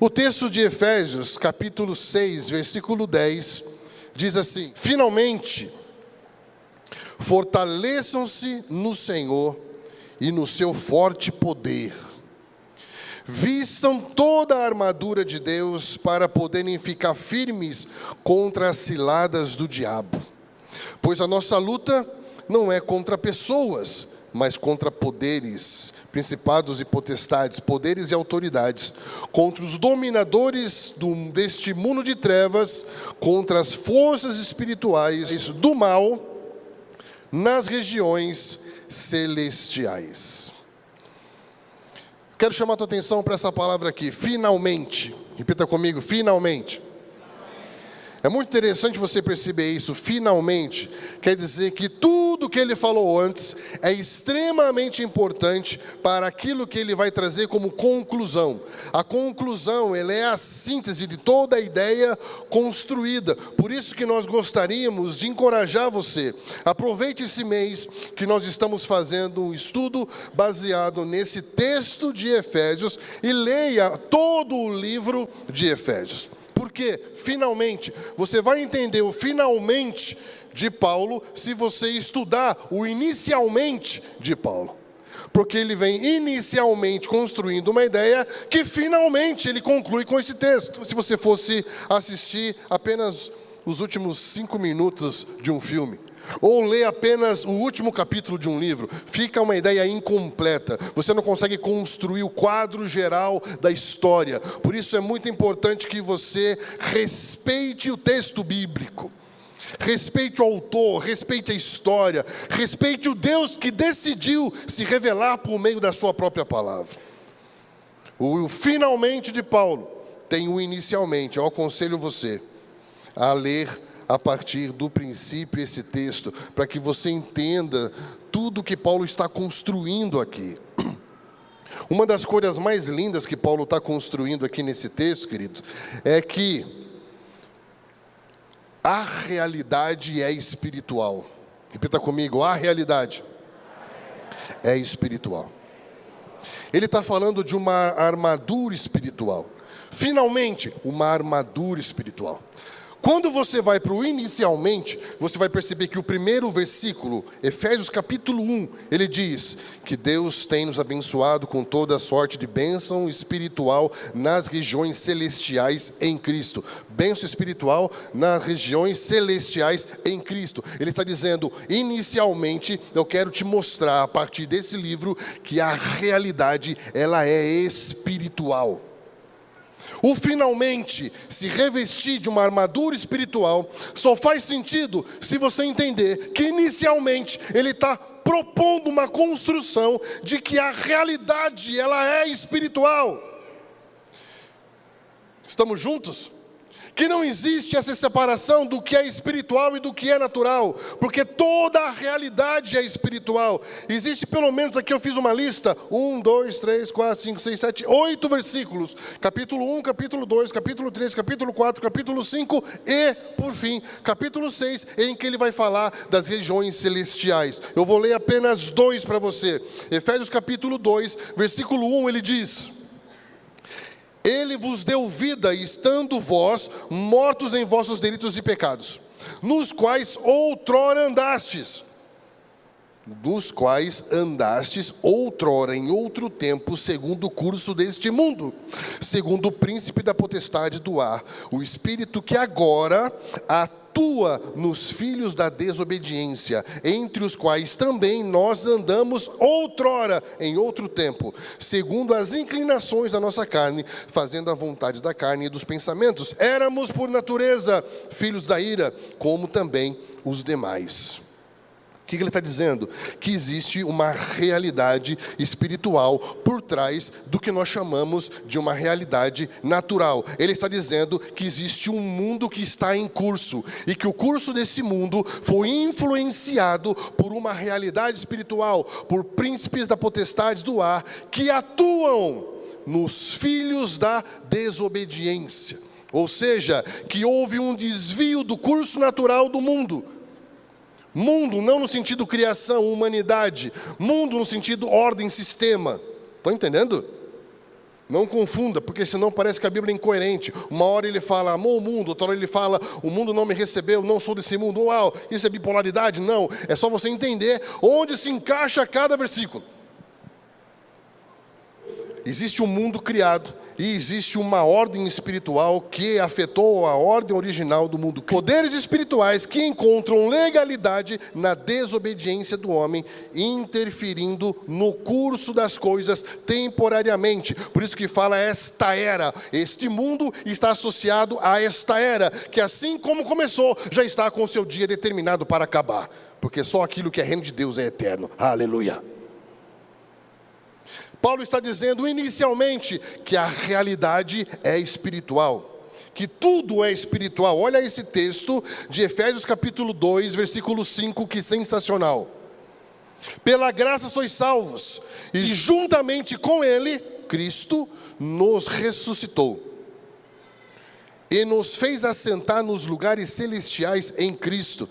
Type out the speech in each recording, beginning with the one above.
O texto de Efésios, capítulo 6, versículo 10, diz assim: finalmente, fortaleçam-se no Senhor e no seu forte poder. Vistam toda a armadura de Deus para poderem ficar firmes contra as ciladas do diabo. Pois a nossa luta não é contra pessoas, mas contra poderes, principados e potestades, poderes e autoridades, contra os dominadores deste mundo de trevas, contra as forças espirituais do mal nas regiões celestiais. Quero chamar a tua atenção para essa palavra aqui, finalmente. Repita comigo, finalmente. É muito interessante você perceber isso, finalmente. Quer dizer que tudo que ele falou antes é extremamente importante para aquilo que ele vai trazer como conclusão. A conclusão, ela é a síntese de toda a ideia construída. Por isso que nós gostaríamos de encorajar você. Aproveite esse mês que nós estamos fazendo um estudo baseado nesse texto de Efésios e leia todo o livro de Efésios. Porque, finalmente, você vai entender o finalmente de Paulo se você estudar o inicialmente de Paulo. Porque ele vem inicialmente construindo uma ideia que finalmente ele conclui com esse texto. Se você fosse assistir apenas os últimos 5 minutos de um filme, ou ler apenas o último capítulo de um livro, fica uma ideia incompleta. Você não consegue construir o quadro geral da história. Por isso é muito importante que você respeite o texto bíblico, respeite o autor, respeite a história, respeite o Deus que decidiu se revelar por meio da sua própria palavra. O finalmente de Paulo tem o inicialmente. Eu aconselho você a ler a partir do princípio esse texto, para que você entenda tudo que Paulo está construindo aqui. Uma das coisas mais lindas que Paulo está construindo aqui nesse texto, queridos, é que a realidade é espiritual. Repita comigo, a realidade é espiritual. Ele está falando de uma armadura espiritual. Finalmente, uma armadura espiritual. Quando você vai para o inicialmente, você vai perceber que o primeiro versículo, Efésios capítulo 1, ele diz que Deus tem nos abençoado com toda sorte de bênção espiritual nas regiões celestiais em Cristo. Bênção espiritual nas regiões celestiais em Cristo. Ele está dizendo, inicialmente, eu quero te mostrar a partir desse livro que a realidade, ela é espiritual. O finalmente se revestir de uma armadura espiritual só faz sentido se você entender que inicialmente ele está propondo uma construção de que a realidade ela é espiritual. Estamos juntos? Que não existe essa separação do que é espiritual e do que é natural, porque toda a realidade é espiritual. Existe pelo menos, aqui eu fiz uma lista, 1, 2, 3, 4, 5, 6, 7, 8 versículos. Capítulo 1, capítulo 2, capítulo 3, capítulo 4, capítulo 5 e, por fim, capítulo 6, em que ele vai falar das regiões celestiais. Eu vou ler apenas 2 para você. Efésios capítulo 2, versículo 1, ele diz: Ele vos deu vida, estando vós mortos em vossos delitos e pecados, nos quais outrora andastes. Outrora, em outro tempo, segundo o curso deste mundo, segundo o príncipe da potestade do ar, o espírito que agora atua nos filhos da desobediência, entre os quais também nós andamos outrora, em outro tempo, segundo as inclinações da nossa carne, fazendo a vontade da carne e dos pensamentos. Éramos por natureza filhos da ira, como também os demais. O que ele está dizendo? Que existe uma realidade espiritual por trás do que nós chamamos de uma realidade natural. Ele está dizendo que existe um mundo que está em curso e que o curso desse mundo foi influenciado por uma realidade espiritual, por príncipes da potestade do ar que atuam nos filhos da desobediência. Ou seja, que houve um desvio do curso natural do mundo. Mundo não no sentido criação, humanidade. Mundo no sentido ordem, sistema. Estão entendendo? Não confunda, porque senão parece que a Bíblia é incoerente. Uma hora ele fala, amou o mundo, outra hora ele fala, o mundo não me recebeu, não sou desse mundo. Uau, isso é bipolaridade? Não, é só você entender onde se encaixa cada versículo. Existe um mundo criado e existe uma ordem espiritual que afetou a ordem original do mundo. Poderes espirituais que encontram legalidade na desobediência do homem, interferindo no curso das coisas temporariamente. Por isso que fala esta era. Este mundo está associado a esta era, que assim como começou, já está com o seu dia determinado para acabar. Porque só aquilo que é reino de Deus é eterno. Aleluia. Paulo está dizendo inicialmente que a realidade é espiritual, que tudo é espiritual. Olha esse texto de Efésios capítulo 2, versículo 5, que sensacional. Pela graça sois salvos, e juntamente com Ele, Cristo, nos ressuscitou, e nos fez assentar nos lugares celestiais em Cristo.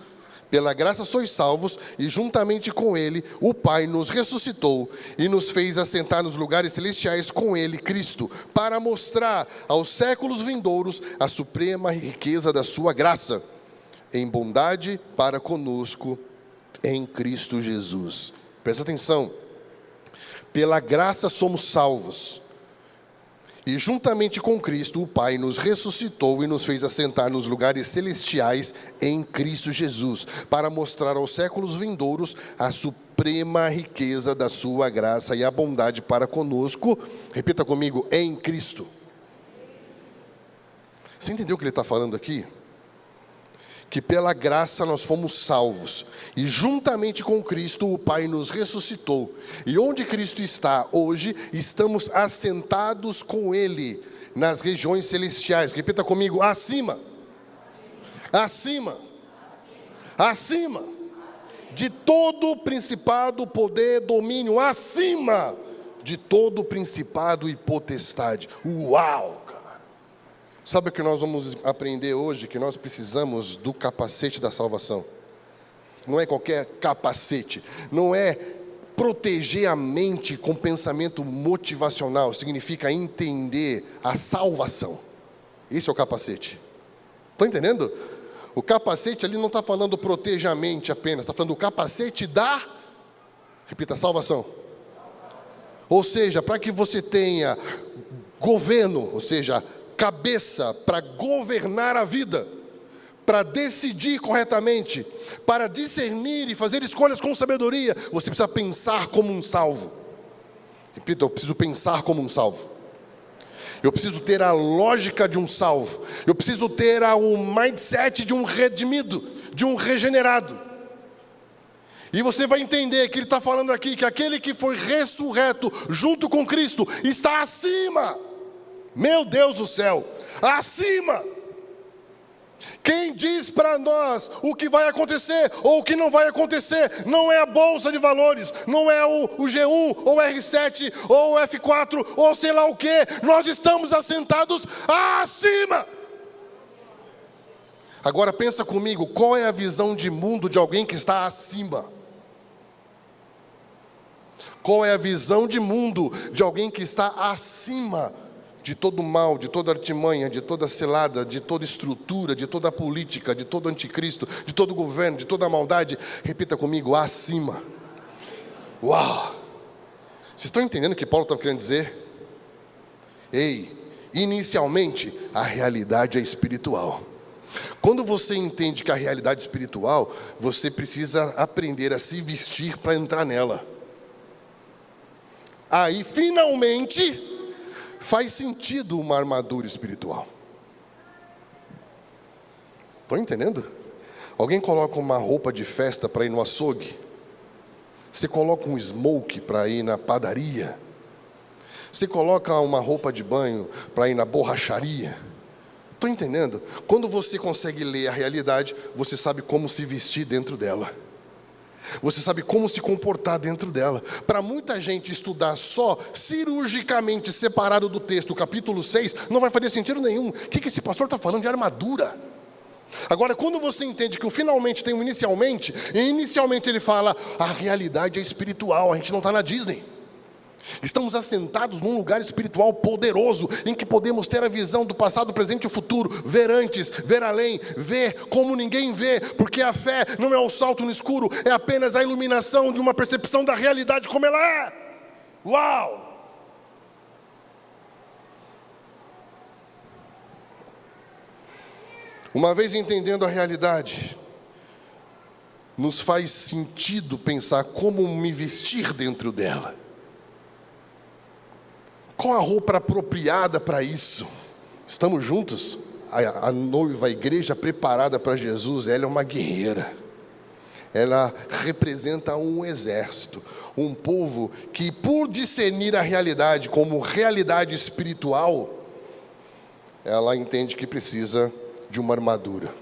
Pela graça sois salvos, e juntamente com Ele, o Pai nos ressuscitou e nos fez assentar nos lugares celestiais com Ele, Cristo, para mostrar aos séculos vindouros a suprema riqueza da sua graça, em bondade para conosco em Cristo Jesus. Presta atenção. Pela graça somos salvos. E juntamente com Cristo, o Pai nos ressuscitou e nos fez assentar nos lugares celestiais em Cristo Jesus, para mostrar aos séculos vindouros a suprema riqueza da sua graça e a bondade para conosco. Repita comigo, em Cristo. Você entendeu o que ele está falando aqui? Que pela graça nós fomos salvos, e juntamente com Cristo o Pai nos ressuscitou, e onde Cristo está hoje, estamos assentados com Ele, nas regiões celestiais. Repita comigo, acima, acima, acima, de todo principado, poder, domínio, acima de todo principado e potestade. Uau! Sabe o que nós vamos aprender hoje? Que nós precisamos do capacete da salvação. Não é qualquer capacete. Não é proteger a mente com pensamento motivacional. Significa entender a salvação. Esse é o capacete. Estão entendendo? O capacete ali não está falando proteja a mente apenas. Está falando o capacete da, repita, salvação. Ou seja, para que você tenha governo, ou seja, cabeça para governar a vida, para decidir corretamente, para discernir e fazer escolhas com sabedoria, você precisa pensar como um salvo. Repita, eu preciso pensar como um salvo. Eu preciso ter a lógica de um salvo. Eu preciso ter o mindset de um redimido, de um regenerado. E você vai entender que ele está falando aqui que aquele que foi ressurreto junto com Cristo está acima. Meu Deus do céu, acima. Quem diz para nós o que vai acontecer ou o que não vai acontecer não é a bolsa de valores, não é o G1 ou o R7 ou o F4 ou sei lá o que. Nós estamos assentados acima. Agora pensa comigo, qual é a visão de mundo de alguém que está acima? Qual é a visão de mundo de alguém que está acima de todo mal, de toda artimanha, de toda cilada, de toda estrutura, de toda política, de todo anticristo, de todo governo, de toda maldade? Repita comigo, acima. Uau! Vocês estão entendendo o que Paulo está querendo dizer? Ei, inicialmente, a realidade é espiritual. Quando você entende que a realidade é espiritual, você precisa aprender a se vestir para entrar nela. Aí, finalmente, faz sentido uma armadura espiritual. Estão entendendo? Alguém coloca uma roupa de festa para ir no açougue. Você coloca um smoke para ir na padaria. Você coloca uma roupa de banho para ir na borracharia. Estão entendendo? Quando você consegue ler a realidade, você sabe como se vestir dentro dela. Você sabe como se comportar dentro dela. Para muita gente estudar só cirurgicamente separado do texto, o capítulo 6, não vai fazer sentido nenhum. O que esse pastor está falando de armadura? Agora, quando você entende que o finalmente tem um inicialmente, e inicialmente ele fala, a realidade é espiritual, a gente não está na Disney. Estamos assentados num lugar espiritual poderoso, em que podemos ter a visão do passado, presente e futuro, ver antes, ver além, ver como ninguém vê, porque a fé não é o salto no escuro, é apenas a iluminação de uma percepção da realidade como ela é. Uau! Uma vez entendendo a realidade, nos faz sentido pensar como me vestir dentro dela. Qual a roupa apropriada para isso? Estamos juntos? A noiva, a igreja preparada para Jesus, ela é uma guerreira. Ela representa um exército, um povo que, por discernir a realidade como realidade espiritual, ela entende que precisa de uma armadura.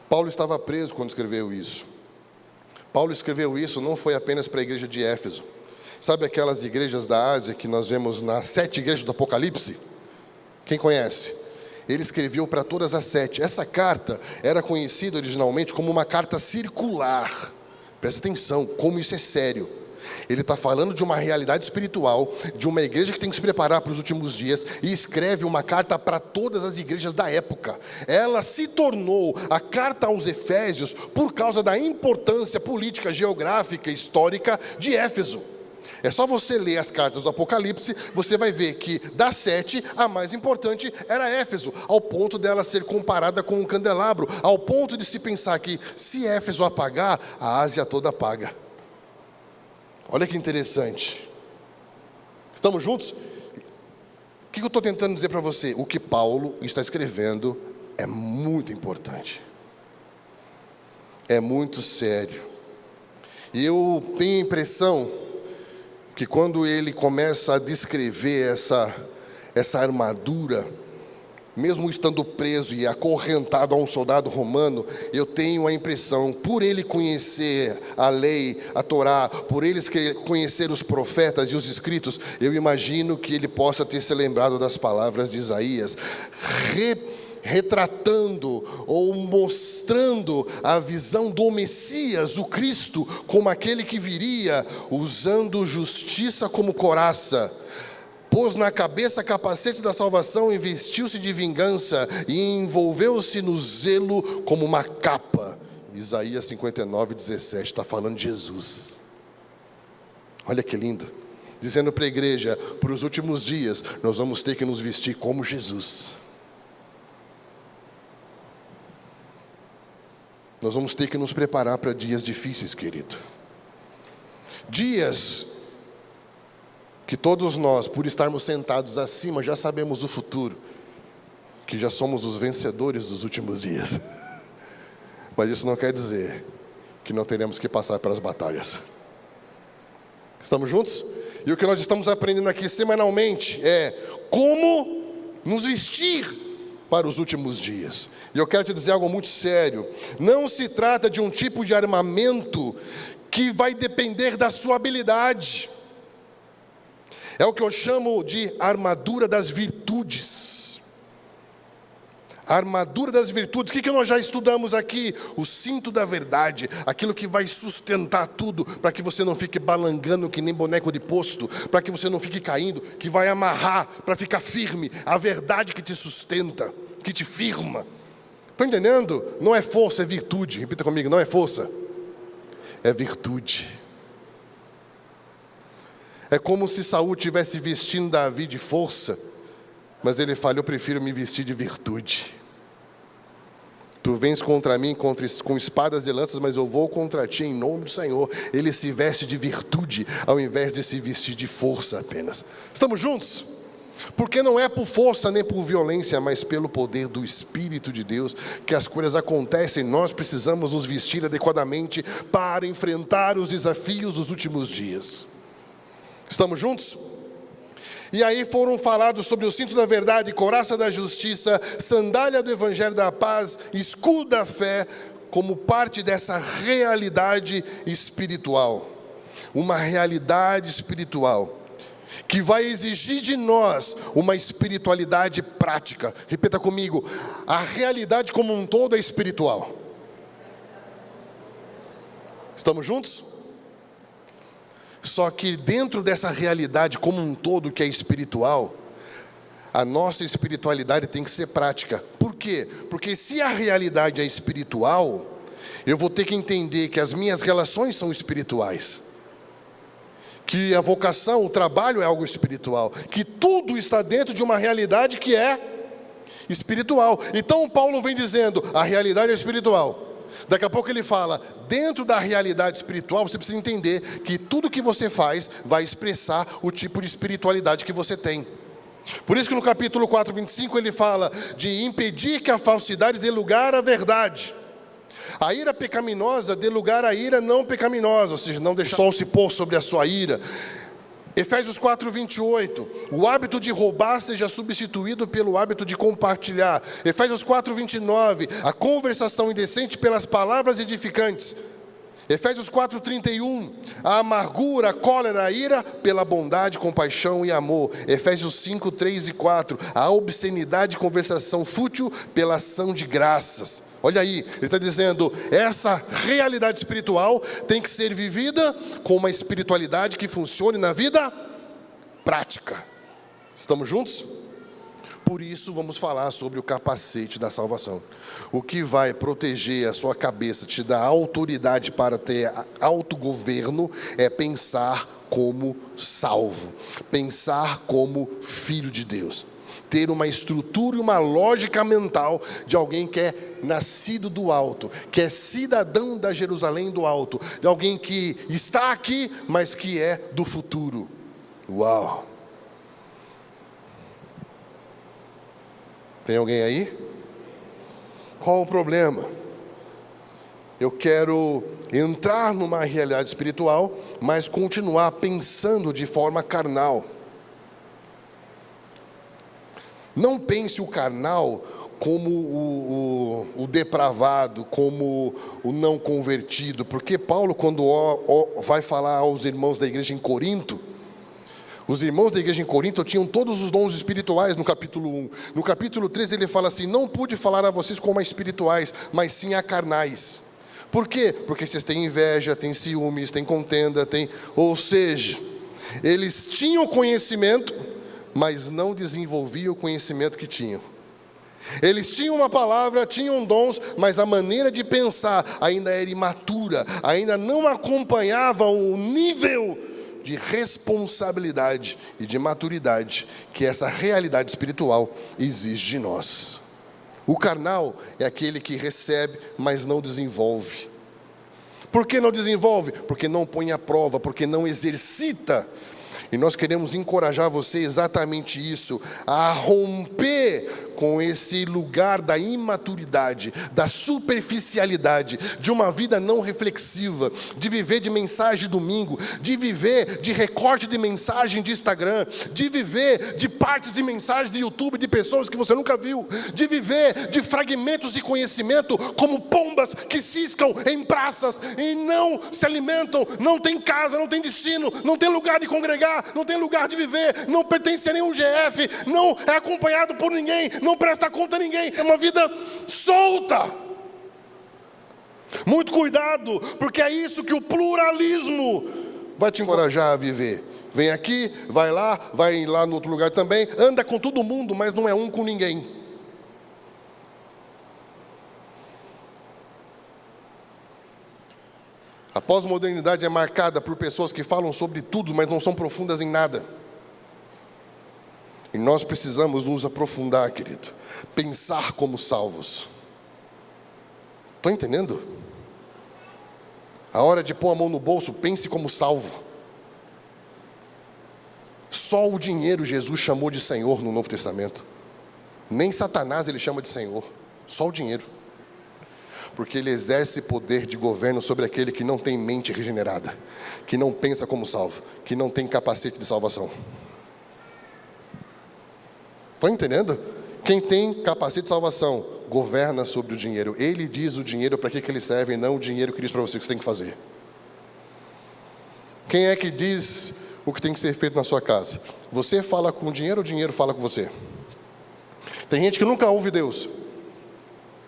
Paulo estava preso quando escreveu isso. Paulo escreveu isso não foi apenas para a igreja de Éfeso. Sabe aquelas igrejas da Ásia que nós vemos nas 7 igrejas do Apocalipse? Quem conhece? Ele escreveu para todas as 7. Essa carta era conhecida originalmente como uma carta circular. Presta atenção, como isso é sério. Ele está falando de uma realidade espiritual, de uma igreja que tem que se preparar para os últimos dias, e escreve uma carta para todas as igrejas da época. Ela se tornou a carta aos Efésios por causa da importância política, geográfica, histórica de Éfeso. É só você ler as cartas do Apocalipse, você vai ver que das 7, a mais importante era Éfeso, ao ponto dela ser comparada com um candelabro, ao ponto de se pensar que se Éfeso apagar, a Ásia toda apaga. Olha que interessante. Estamos juntos? O que eu estou tentando dizer para você? O que Paulo está escrevendo é muito importante. É muito sério. E eu tenho a impressão que quando ele começa a descrever essa armadura, mesmo estando preso e acorrentado a um soldado romano, eu tenho a impressão, por ele conhecer a lei, a Torá, por ele conhecer os profetas e os escritos, eu imagino que ele possa ter se lembrado das palavras de Isaías, retratando ou mostrando a visão do Messias, o Cristo, como aquele que viria usando justiça como couraça, pôs na cabeça capacete da salvação e vestiu-se de vingança e envolveu-se no zelo como uma capa. Isaías 59:17 está falando de Jesus. Olha que lindo, dizendo para a igreja, para os últimos dias nós vamos ter que nos vestir como Jesus. Nós vamos ter que nos preparar para dias difíceis, querido. Dias que todos nós, por estarmos sentados acima, já sabemos o futuro, que já somos os vencedores dos últimos dias. Mas isso não quer dizer que não teremos que passar pelas batalhas. Estamos juntos? E o que nós estamos aprendendo aqui semanalmente é como nos vestir para os últimos dias. E eu quero te dizer algo muito sério. Não se trata de um tipo de armamento que vai depender da sua habilidade. É o que eu chamo de armadura das virtudes. A armadura das virtudes. O que nós já estudamos aqui? O cinto da verdade. Aquilo que vai sustentar tudo, para que você não fique balangando que nem boneco de posto, para que você não fique caindo, que vai amarrar para ficar firme. A verdade que te sustenta, que te firma. Estão entendendo? Não é força, é virtude. Repita comigo, não é força, é virtude. É como se Saul tivesse vestindo Davi de força, mas ele fala, eu prefiro me vestir de virtude. Tu vens contra mim com espadas e lanças, mas eu vou contra ti em nome do Senhor. Ele se veste de virtude, ao invés de se vestir de força apenas. Estamos juntos? Porque não é por força nem por violência, mas pelo poder do Espírito de Deus que as coisas acontecem. Nós precisamos nos vestir adequadamente para enfrentar os desafios dos últimos dias. Estamos juntos? E aí foram falados sobre o cinto da verdade, couraça da justiça, sandália do evangelho da paz, escudo da fé, como parte dessa realidade espiritual. Uma realidade espiritual que vai exigir de nós uma espiritualidade prática. Repita comigo, a realidade como um todo é espiritual. Estamos juntos? Só que dentro dessa realidade como um todo que é espiritual, a nossa espiritualidade tem que ser prática. Por quê? Porque se a realidade é espiritual, eu vou ter que entender que as minhas relações são espirituais, que a vocação, o trabalho é algo espiritual, que tudo está dentro de uma realidade que é espiritual. Então Paulo vem dizendo, a realidade é espiritual. Daqui a pouco ele fala, dentro da realidade espiritual, você precisa entender que tudo que você faz vai expressar o tipo de espiritualidade que você tem. Por isso que no capítulo 4, 25, ele fala de impedir que a falsidade dê lugar à verdade. A ira pecaminosa dê lugar à ira não pecaminosa, ou seja, não deixar o sol se pôr sobre a sua ira. Efésios 4, 28, o hábito de roubar seja substituído pelo hábito de compartilhar. Efésios 4, 29, a conversação indecente pelas palavras edificantes. Efésios 4, 31, a amargura, a cólera, a ira, pela bondade, compaixão e amor. Efésios 5, 3 e 4, a obscenidade e conversação fútil pela ação de graças. Olha aí, ele está dizendo, essa realidade espiritual tem que ser vivida com uma espiritualidade que funcione na vida prática. Estamos juntos? Por isso vamos falar sobre o capacete da salvação. O que vai proteger a sua cabeça, te dar autoridade para ter autogoverno, é pensar como salvo, pensar como filho de Deus. Ter uma estrutura e uma lógica mental de alguém que é nascido do alto, que é cidadão da Jerusalém do alto, de alguém que está aqui, mas que é do futuro. Uau! Tem alguém aí? Qual o problema? Eu quero entrar numa realidade espiritual, mas continuar pensando de forma carnal. Não pense o carnal como o depravado, como o não convertido, porque Paulo, quando vai falar aos irmãos da igreja em Corinto, os irmãos da igreja em Corinto tinham todos os dons espirituais no capítulo 1. No capítulo 3 ele fala assim, não pude falar a vocês como a espirituais, mas sim a carnais. Por quê? Porque vocês têm inveja, têm ciúmes, têm contenda, ou seja, eles tinham conhecimento, mas não desenvolviam o conhecimento que tinham. Eles tinham uma palavra, tinham dons, mas a maneira de pensar ainda era imatura, ainda não acompanhava o nível de responsabilidade e de maturidade que essa realidade espiritual exige de nós. O carnal é aquele que recebe, mas não desenvolve. Por que não desenvolve? Porque não põe à prova, porque não exercita. E nós queremos encorajar você exatamente isso, a romper com esse lugar da imaturidade, da superficialidade, de uma vida não reflexiva, de viver de mensagem de domingo, de viver de recorte de mensagem de Instagram, de viver de partes de mensagem de YouTube de pessoas que você nunca viu, de viver de fragmentos de conhecimento como pombas que ciscam em praças e não se alimentam, não tem casa, não tem destino, não tem lugar de congregar, não tem lugar de viver, não pertence a nenhum GF, não é acompanhado por ninguém, não presta conta a ninguém, é uma vida solta. Muito cuidado, porque é isso que o pluralismo vai te encorajar a viver. Vem aqui, vai lá no outro lugar também, anda com todo mundo, mas não é um com ninguém. A pós-modernidade é marcada por pessoas que falam sobre tudo, mas não são profundas em nada. E nós precisamos nos aprofundar, querido. Pensar como salvos. Estão entendendo? A hora de pôr a mão no bolso, pense como salvo. Só o dinheiro Jesus chamou de Senhor no Novo Testamento. Nem Satanás ele chama de Senhor. Só o dinheiro. Porque ele exerce poder de governo sobre aquele que não tem mente regenerada, que não pensa como salvo, que não tem capacete de salvação. Estão entendendo? Quem tem capacete de salvação governa sobre o dinheiro. Ele diz o dinheiro para que ele serve e não o dinheiro que diz para você o que você tem que fazer. Quem é que diz o que tem que ser feito na sua casa? Você fala com o dinheiro fala com você? Tem gente que nunca ouve Deus,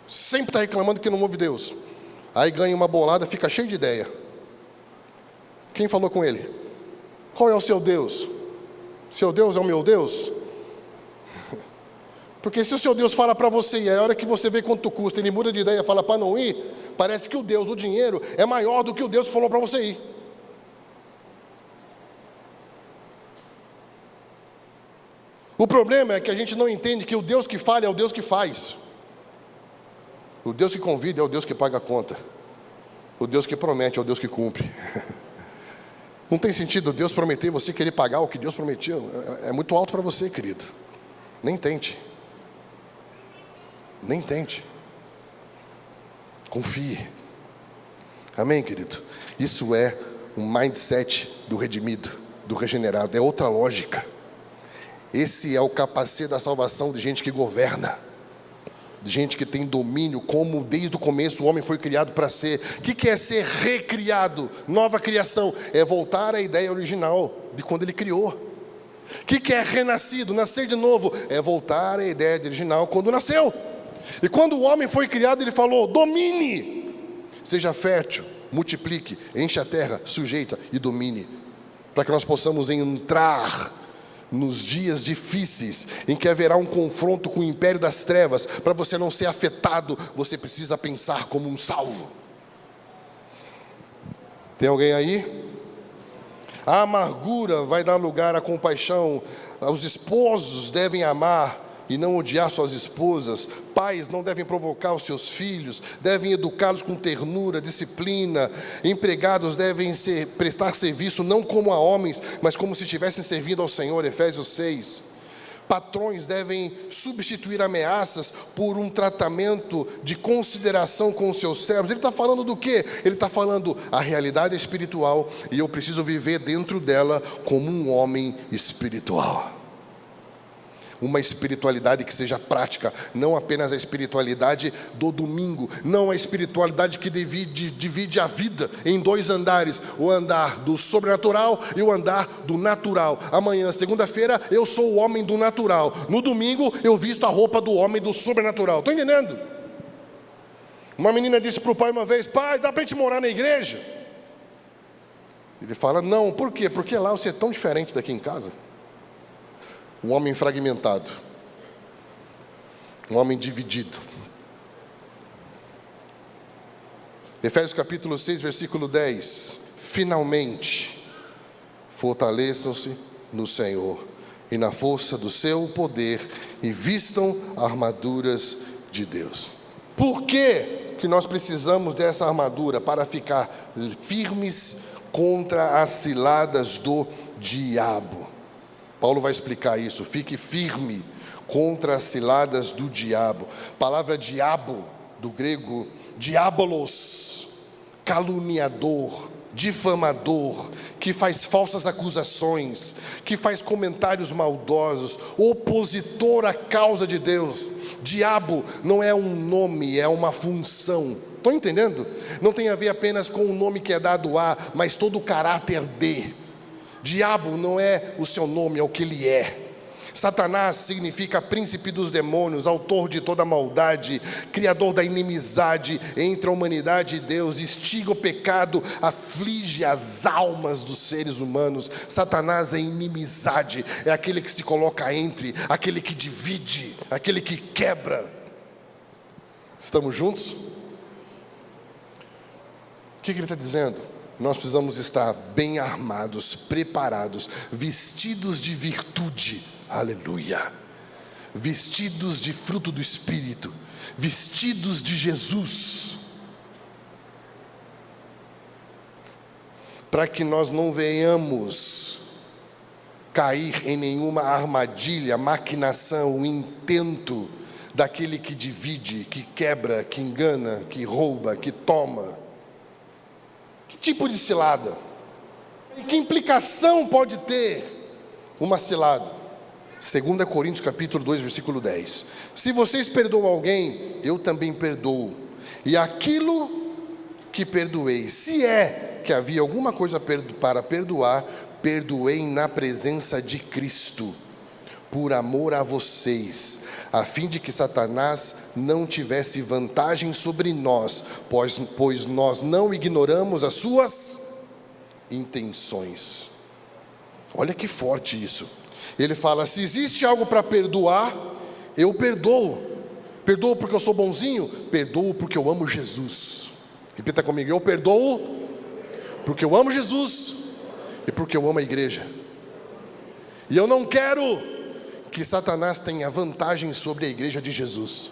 sempre está reclamando que não ouve Deus. Aí ganha uma bolada, fica cheio de ideia. Quem falou com ele? Qual é o seu Deus? Seu Deus é o meu Deus? Porque se o seu Deus fala para você, e a hora que você vê quanto custa, ele muda de ideia e fala para não ir, parece que o Deus, o dinheiro, é maior do que o Deus que falou para você ir. O problema é que a gente não entende que o Deus que fala é o Deus que faz. O Deus que convida é o Deus que paga a conta. O Deus que promete é o Deus que cumpre. Não tem sentido Deus prometer e você querer pagar o que Deus prometeu. É muito alto para você, querido. Nem tente. Nem tente. Confie. Amém, querido? Isso é um mindset do redimido, do regenerado. É outra lógica. Esse é o capacete da salvação de gente que governa, de gente que tem domínio, como desde o começo o homem foi criado para ser. O que é ser recriado? Nova criação é voltar à ideia original de quando ele criou. O que é renascido? Nascer de novo é voltar à ideia original quando nasceu. E quando o homem foi criado, ele falou: domine, seja fértil, multiplique, enche a terra, sujeita e domine, para que nós possamos entrar nos dias difíceis, em que haverá um confronto com o império das trevas. Para você não ser afetado, você precisa pensar como um salvo. Tem alguém aí? A amargura vai dar lugar à compaixão. Os esposos devem amar e não odiar suas esposas. Pais não devem provocar os seus filhos, devem educá-los com ternura, disciplina. Empregados devem prestar serviço não como a homens, mas como se estivessem servindo ao Senhor. Efésios 6. Patrões devem substituir ameaças por um tratamento de consideração com os seus servos. Ele está falando do quê? Ele está falando a realidade espiritual, e eu preciso viver dentro dela como um homem espiritual. Uma espiritualidade que seja prática, não apenas a espiritualidade do domingo, não a espiritualidade que divide a vida em dois andares, o andar do sobrenatural e o andar do natural. Amanhã, segunda-feira, eu sou o homem do natural, no domingo eu visto a roupa do homem do sobrenatural. Estão entendendo? Uma menina disse para o pai uma vez: pai, dá para a gente morar na igreja? Ele fala: não. Por quê? Porque lá você é tão diferente daqui em casa. Um homem fragmentado, um homem dividido. Efésios capítulo 6, versículo 10. Finalmente, fortaleçam-se no Senhor e na força do seu poder, e vistam armaduras de Deus. Por que nós precisamos dessa armadura? Para ficar firmes contra as ciladas do diabo. Paulo vai explicar isso. Fique firme contra as ciladas do diabo. Palavra diabo, do grego, diabolos, caluniador, difamador, que faz falsas acusações, que faz comentários maldosos, opositor à causa de Deus. Diabo não é um nome, é uma função. Estão entendendo? Não tem a ver apenas com o nome que é dado a, mas todo o caráter de. Diabo não é o seu nome, é o que ele é. Satanás significa príncipe dos demônios, autor de toda maldade, criador da inimizade entre a humanidade e Deus, instiga o pecado, aflige as almas dos seres humanos. Satanás é inimizade, é aquele que se coloca entre, aquele que divide, aquele que quebra. Estamos juntos? O que ele está dizendo? Nós precisamos estar bem armados, preparados, vestidos de virtude, aleluia, vestidos de fruto do Espírito, vestidos de Jesus, para que nós não venhamos cair em nenhuma armadilha, maquinação, intento daquele que divide, que quebra, que engana, que rouba, que toma. Que tipo de cilada? E que implicação pode ter uma cilada? 2 Coríntios capítulo 2, versículo 10. Se vocês perdoam alguém, eu também perdoo. E aquilo que perdoei, se é que havia alguma coisa para perdoar, perdoei na presença de Cristo, por amor a vocês, a fim de que Satanás não tivesse vantagem sobre nós, pois nós não ignoramos as suas intenções. Olha que forte isso. Ele fala: se existe algo para perdoar, eu perdoo. Perdoo porque eu sou bonzinho? Perdoo porque eu amo Jesus. Repita comigo: eu perdoo porque eu amo Jesus e porque eu amo a igreja. E eu não quero que Satanás tenha vantagem sobre a igreja de Jesus.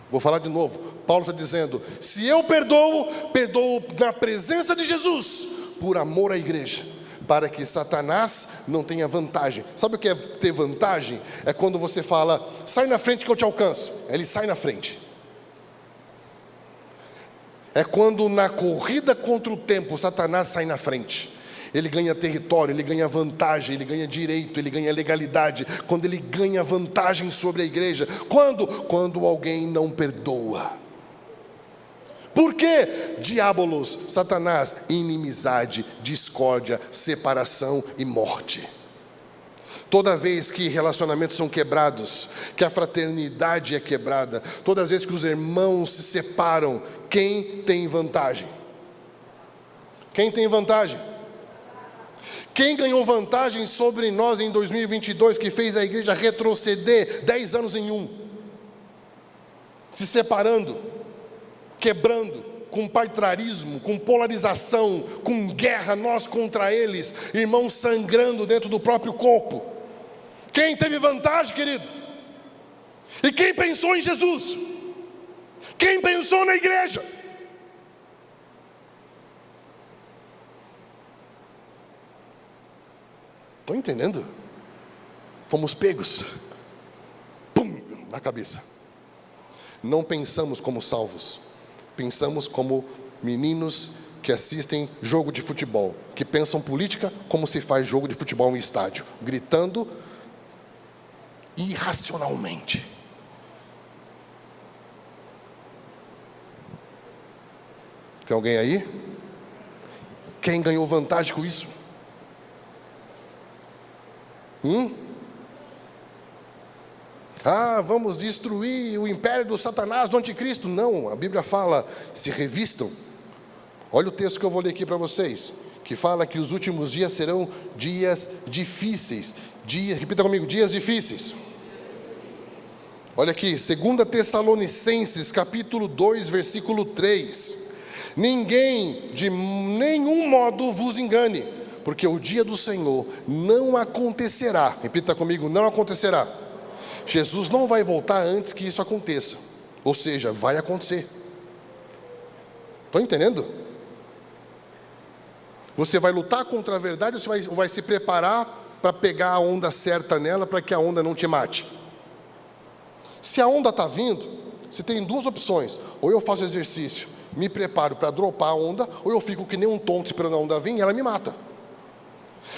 Vou falar de novo. Paulo está dizendo: se eu perdoo, perdoo na presença de Jesus, por amor à igreja, para que Satanás não tenha vantagem. Sabe o que é ter vantagem? É quando você fala: sai na frente que eu te alcanço. Ele sai na frente. É quando na corrida contra o tempo, Satanás sai na frente. Ele ganha território, ele ganha vantagem, ele ganha direito, ele ganha legalidade. Quando ele ganha vantagem sobre a igreja. Quando alguém não perdoa. Por quê? Diabolos, Satanás, inimizade, discórdia, separação e morte. Toda vez que relacionamentos são quebrados, que a fraternidade é quebrada, todas as vezes que os irmãos se separam, quem tem vantagem? Quem tem vantagem? Quem ganhou vantagem sobre nós em 2022, que fez a igreja retroceder 10 anos em um? Se separando, quebrando, com partidarismo, com polarização, com guerra, nós contra eles, irmãos sangrando dentro do próprio corpo. Quem teve vantagem, querido? E quem pensou em Jesus? Quem pensou na igreja? Estão entendendo? Fomos pegos. Pum, na cabeça. Não pensamos como salvos. Pensamos como meninos que assistem jogo de futebol, que pensam política como se faz jogo de futebol em estádio, gritando irracionalmente. Tem alguém aí? Quem ganhou vantagem com isso? Vamos destruir o império do Satanás, do anticristo. Não, a Bíblia fala: se revistam. Olha o texto que eu vou ler aqui para vocês, que fala que os últimos dias serão dias difíceis. Repita comigo: dias difíceis. Olha aqui, 2 Tessalonicenses capítulo 2, versículo 3. Ninguém de nenhum modo vos engane, porque o dia do Senhor não acontecerá. Repita comigo: não acontecerá. Jesus não vai voltar antes que isso aconteça. Ou seja, vai acontecer. Estão entendendo? Você vai lutar contra a verdade ou você vai se preparar para pegar a onda certa nela, para que a onda não te mate? Se a onda está vindo, você tem duas opções: ou eu faço exercício, me preparo para dropar a onda, ou eu fico que nem um tonto esperando a onda vir e ela me mata.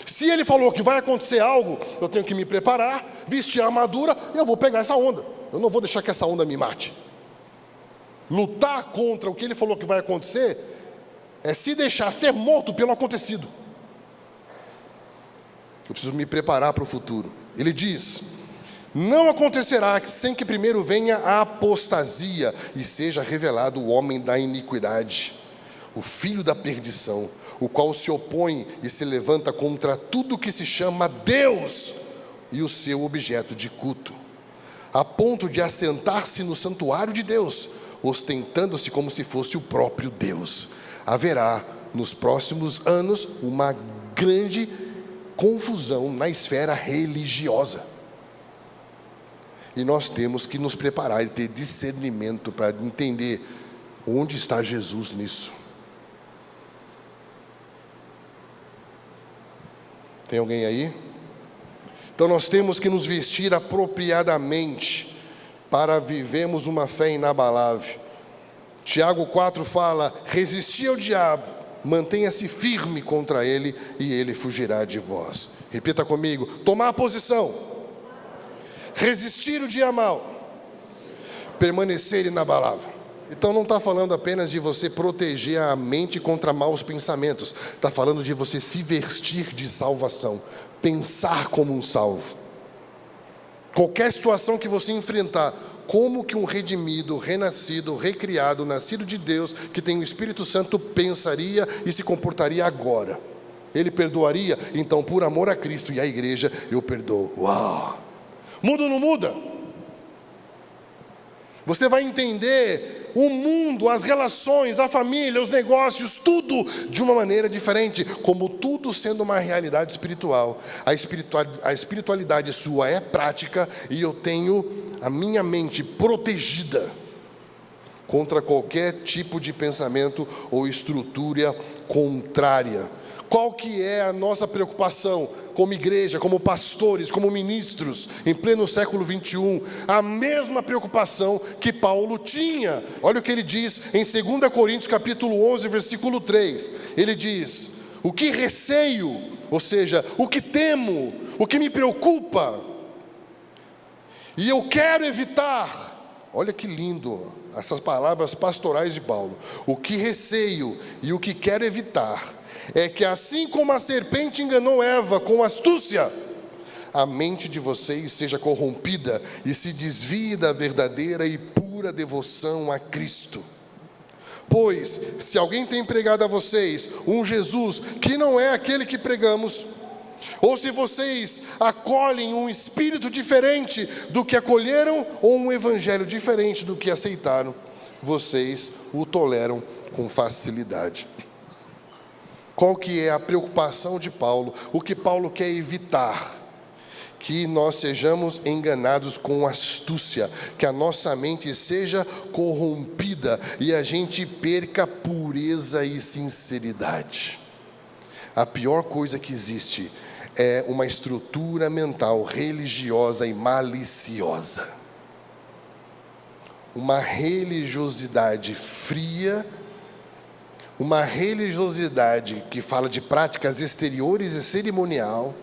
Se ele falou que vai acontecer algo, eu tenho que me preparar, vestir a armadura, e eu vou pegar essa onda. Eu não vou deixar que essa onda me mate. Lutar contra o que ele falou que vai acontecer é se deixar ser morto pelo acontecido. Eu preciso me preparar para o futuro. Ele diz: não acontecerá sem que primeiro venha a apostasia e seja revelado o homem da iniquidade, o filho da perdição, o qual se opõe e se levanta contra tudo que se chama Deus e o seu objeto de culto, a ponto de assentar-se no santuário de Deus, ostentando-se como se fosse o próprio Deus. Haverá nos próximos anos uma grande confusão na esfera religiosa. E nós temos que nos preparar e ter discernimento para entender onde está Jesus nisso. Tem alguém aí? Então nós temos que nos vestir apropriadamente para vivermos uma fé inabalável. Tiago 4 fala: resisti ao diabo, mantenha-se firme contra ele e ele fugirá de vós. Repita comigo: tomar a posição, resistir o dia mal, permanecer inabalável. Então não está falando apenas de você proteger a mente contra maus pensamentos. Está falando de você se vestir de salvação. Pensar como um salvo. Qualquer situação que você enfrentar, como que um redimido, renascido, recriado, nascido de Deus, que tem o Espírito Santo, pensaria e se comportaria agora? Ele perdoaria? Então, por amor a Cristo e à igreja, eu perdoo. Uau! Muda ou não muda? Você vai entender o mundo, as relações, a família, os negócios, tudo de uma maneira diferente, como tudo sendo uma realidade espiritual. A espiritualidade sua é prática e eu tenho a minha mente protegida contra qualquer tipo de pensamento ou estrutura contrária. Qual que é a nossa preocupação como igreja, como pastores, como ministros, em pleno século 21? A mesma preocupação que Paulo tinha. Olha o que ele diz em 2 Coríntios capítulo 11, versículo 3. Ele diz: o que receio, ou seja, o que temo, o que me preocupa, e eu quero evitar. Olha que lindo essas palavras pastorais de Paulo. O que receio e o que quero evitar é que, assim como a serpente enganou Eva com astúcia, a mente de vocês seja corrompida e se desvie da verdadeira e pura devoção a Cristo. Pois, se alguém tem pregado a vocês um Jesus que não é aquele que pregamos, ou se vocês acolhem um espírito diferente do que acolheram, ou um evangelho diferente do que aceitaram, vocês o toleram com facilidade. Qual que é a preocupação de Paulo? O que Paulo quer evitar? Que nós sejamos enganados com astúcia, que a nossa mente seja corrompida e a gente perca pureza e sinceridade. A pior coisa que existe é uma estrutura mental religiosa e maliciosa. Uma religiosidade fria, uma religiosidade que fala de práticas exteriores e cerimonial,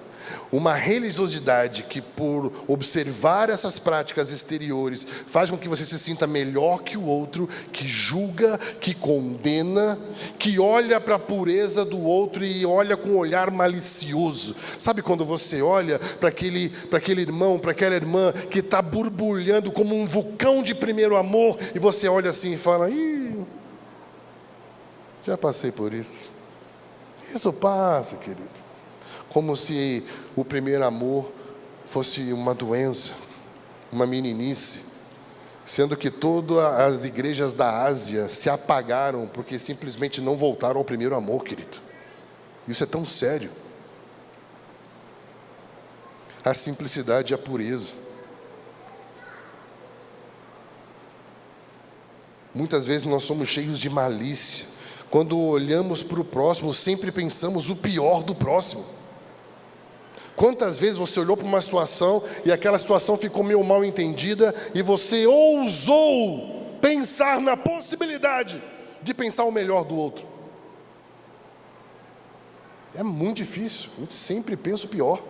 uma religiosidade que, por observar essas práticas exteriores, faz com que você se sinta melhor que o outro, que julga, que condena, que olha para a pureza do outro e olha com um olhar malicioso. Sabe quando você olha para aquele irmão, para aquela irmã que está borbulhando como um vulcão de primeiro amor, e você olha assim e fala: ih, já passei por isso. Isso passa, querido. Como se o primeiro amor fosse uma doença, uma meninice, sendo que todas as igrejas da Ásia se apagaram porque simplesmente não voltaram ao primeiro amor, querido. Isso é tão sério. A simplicidade e a pureza. Muitas vezes nós somos cheios de malícia. Quando olhamos para o próximo, sempre pensamos o pior do próximo. Quantas vezes você olhou para uma situação e aquela situação ficou meio mal entendida e você ousou pensar na possibilidade de pensar o melhor do outro? É muito difícil, a gente sempre pensa o pior.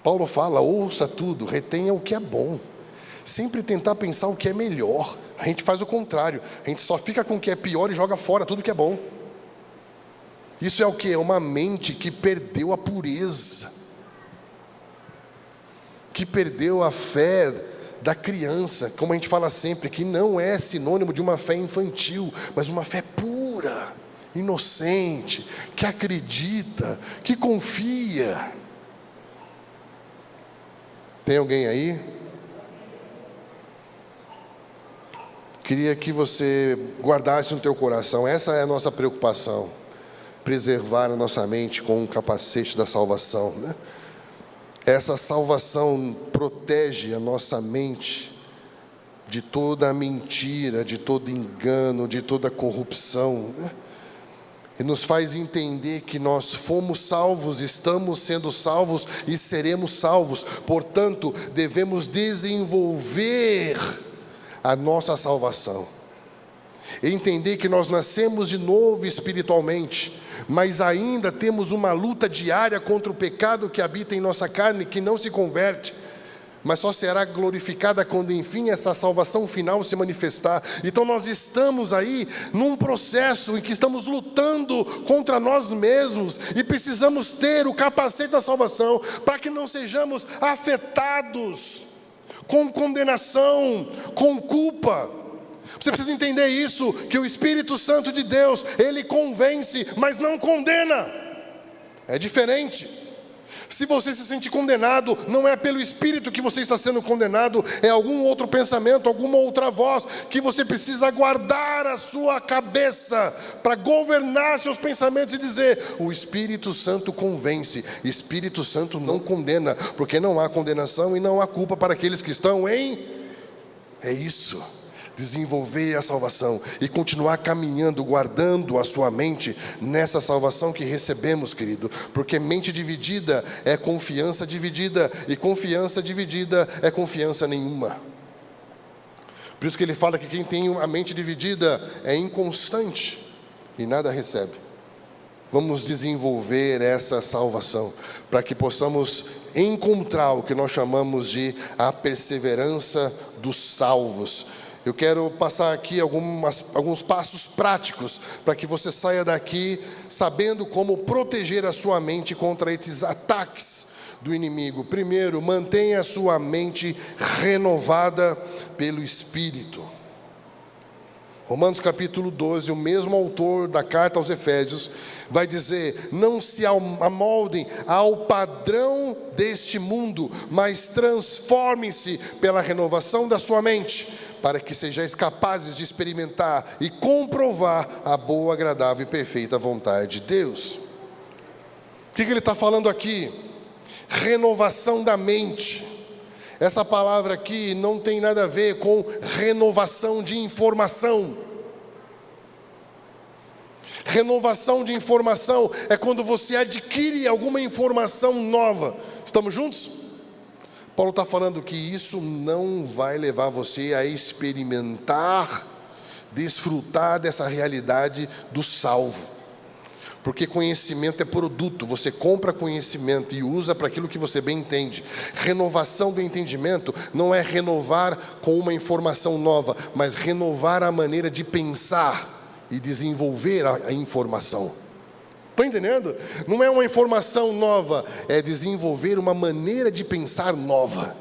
Paulo fala: ouça tudo, retenha o que é bom. Sempre tentar pensar o que é melhor. A gente faz o contrário, a gente só fica com o que é pior e joga fora tudo que é bom. Isso é o que? É uma mente que perdeu a pureza, que perdeu a fé da criança, como a gente fala sempre, que não é sinônimo de uma fé infantil, mas uma fé pura, inocente, que acredita, que confia. Tem alguém aí? Queria que você guardasse no teu coração, essa é a nossa preocupação. Preservar a nossa mente com o capacete da salvação, né? Essa salvação protege a nossa mente de toda a mentira, de todo engano, de toda corrupção, né? E nos faz entender que nós fomos salvos, estamos sendo salvos e seremos salvos. Portanto, devemos desenvolver a nossa salvação. Entender que nós nascemos de novo espiritualmente, mas ainda temos uma luta diária contra o pecado que habita em nossa carne, que não se converte, mas só será glorificada quando enfim essa salvação final se manifestar. Então nós estamos aí num processo em que estamos lutando contra nós mesmos e precisamos ter o capacete da salvação para que não sejamos afetados com condenação, com culpa. Você precisa entender isso, que o Espírito Santo de Deus, ele convence, mas não condena. É diferente. Se você se sentir condenado, não é pelo Espírito que você está sendo condenado, é algum outro pensamento, alguma outra voz, que você precisa guardar a sua cabeça, para governar seus pensamentos e dizer: o Espírito Santo convence, Espírito Santo não condena, porque não há condenação e não há culpa para aqueles que estão em... É isso. Desenvolver a salvação e continuar caminhando, guardando a sua mente nessa salvação que recebemos, querido, porque mente dividida é confiança dividida, e confiança dividida é confiança nenhuma. Por isso que ele fala que quem tem a mente dividida é inconstante e nada recebe. Vamos desenvolver essa salvação para que possamos encontrar o que nós chamamos de a perseverança dos salvos. Eu quero passar aqui alguns passos práticos para que você saia daqui sabendo como proteger a sua mente contra esses ataques do inimigo. Primeiro, mantenha a sua mente renovada pelo Espírito. Romanos capítulo 12, o mesmo autor da carta aos Efésios vai dizer: não se amoldem ao padrão deste mundo, mas transformem-se pela renovação da sua mente, para que sejais capazes de experimentar e comprovar a boa, agradável e perfeita vontade de Deus. O que ele está falando aqui? Renovação da mente. Essa palavra aqui não tem nada a ver com renovação de informação. Renovação de informação é quando você adquire alguma informação nova. Estamos juntos? Paulo está falando que isso não vai levar você a experimentar, desfrutar dessa realidade do salvo. Porque conhecimento é produto, você compra conhecimento e usa para aquilo que você bem entende. Renovação do entendimento não é renovar com uma informação nova, mas renovar a maneira de pensar e desenvolver a informação. Estão entendendo? Não é uma informação nova, é desenvolver uma maneira de pensar nova.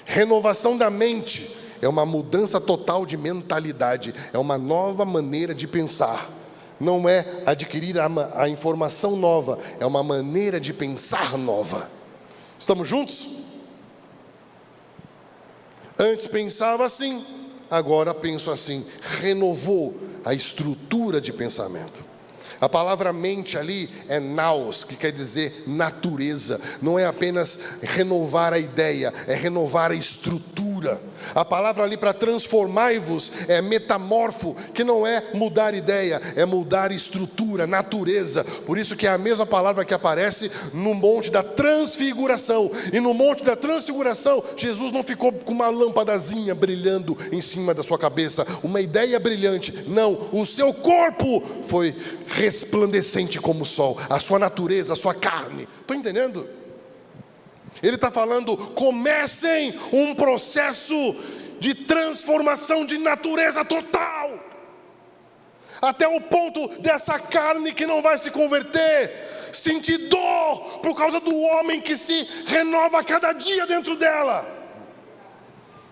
Renovação da mente é uma mudança total de mentalidade, é uma nova maneira de pensar. Não é adquirir a informação nova, é uma maneira de pensar nova. Estamos juntos? Antes pensava assim, agora penso assim. Renovou a estrutura de pensamento. A palavra mente ali é naos, que quer dizer natureza. Não é apenas renovar a ideia, é renovar a estrutura. A palavra ali para transformai-vos é metamorfo, que não é mudar ideia, é mudar estrutura, natureza. Por isso que é a mesma palavra que aparece no monte da transfiguração. E no monte da transfiguração, Jesus não ficou com uma lâmpadazinha brilhando em cima da sua cabeça, uma ideia brilhante. Não, o seu corpo foi resplandecente como o sol, a sua natureza, a sua carne. Estão entendendo? Ele está falando: comecem um processo de transformação de natureza total, até o ponto dessa carne que não vai se converter sentir dor por causa do homem que se renova a cada dia dentro dela.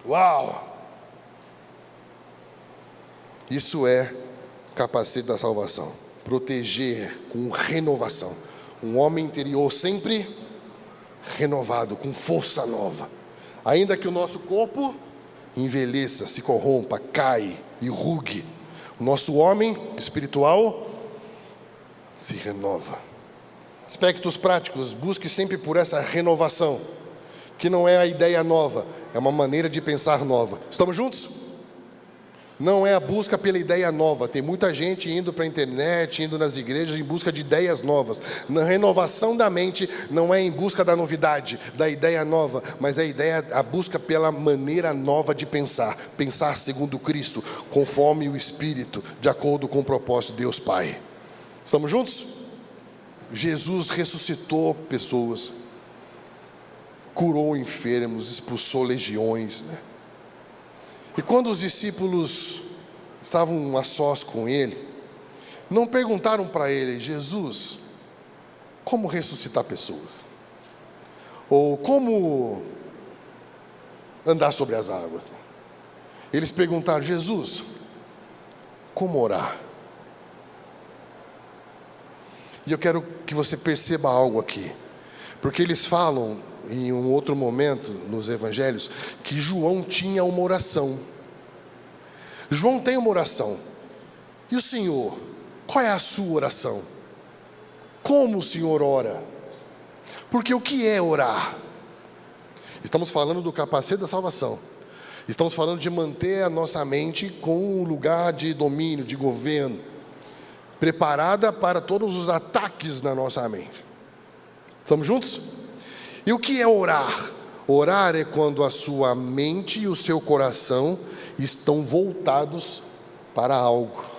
Uau! Isso é capacete da salvação. Proteger com renovação. Um homem interior sempre renovado, com força nova. Ainda que o nosso corpo envelheça, se corrompa, cai e rugue, o nosso homem espiritual se renova. Aspectos práticos: busque sempre por essa renovação, que não é a ideia nova, é uma maneira de pensar nova. Estamos juntos? Não é a busca pela ideia nova. Tem muita gente indo para a internet, indo nas igrejas em busca de ideias novas. Na renovação da mente não é em busca da novidade, da ideia nova, mas a busca pela maneira nova de pensar. Pensar segundo Cristo, conforme o Espírito, de acordo com o propósito de Deus Pai. Estamos juntos? Jesus ressuscitou pessoas, curou enfermos, expulsou legiões, né? E quando os discípulos estavam a sós com ele, não perguntaram para ele: Jesus, como ressuscitar pessoas? Ou como andar sobre as águas? Eles perguntaram: Jesus, como orar? E eu quero que você perceba algo aqui, porque eles falam em um outro momento nos evangelhos que João tinha uma oração. João tem uma oração. E o Senhor, qual é a sua oração? Como o Senhor ora? Porque o que é orar? Estamos falando do capacete da salvação. Estamos falando de manter a nossa mente com um lugar de domínio, de governo, preparada para todos os ataques na nossa mente. Estamos juntos? E o que é orar? Orar é quando a sua mente e o seu coração estão voltados para algo.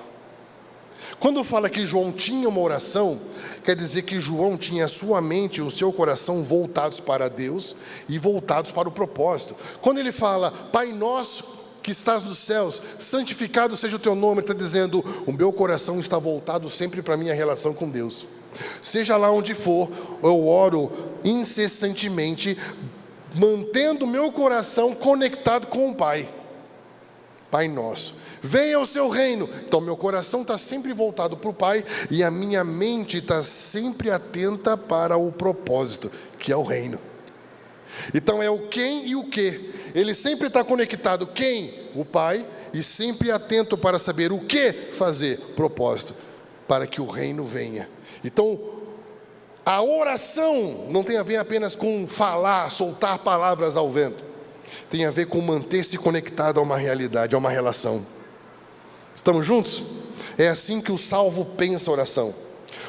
Quando fala que João tinha uma oração, quer dizer que João tinha a sua mente e o seu coração voltados para Deus e voltados para o propósito. Quando ele fala, Pai nosso que estás nos céus, santificado seja o teu nome, ele está dizendo, o meu coração está voltado sempre para a minha relação com Deus. Seja lá onde for, eu oro incessantemente, mantendo o meu coração conectado com o Pai. Pai nosso. Venha o seu reino. Então meu coração está sempre voltado para o Pai e a minha mente está sempre atenta para o propósito, que é o reino. Então é o quem e o que. Ele sempre está conectado, quem? O Pai, e sempre atento para saber o que fazer, propósito, para que o reino venha. Então a oração não tem a ver apenas com falar, soltar palavras ao vento. Tem a ver com manter-se conectado a uma realidade, a uma relação. Estamos juntos? É assim que o salvo pensa a oração.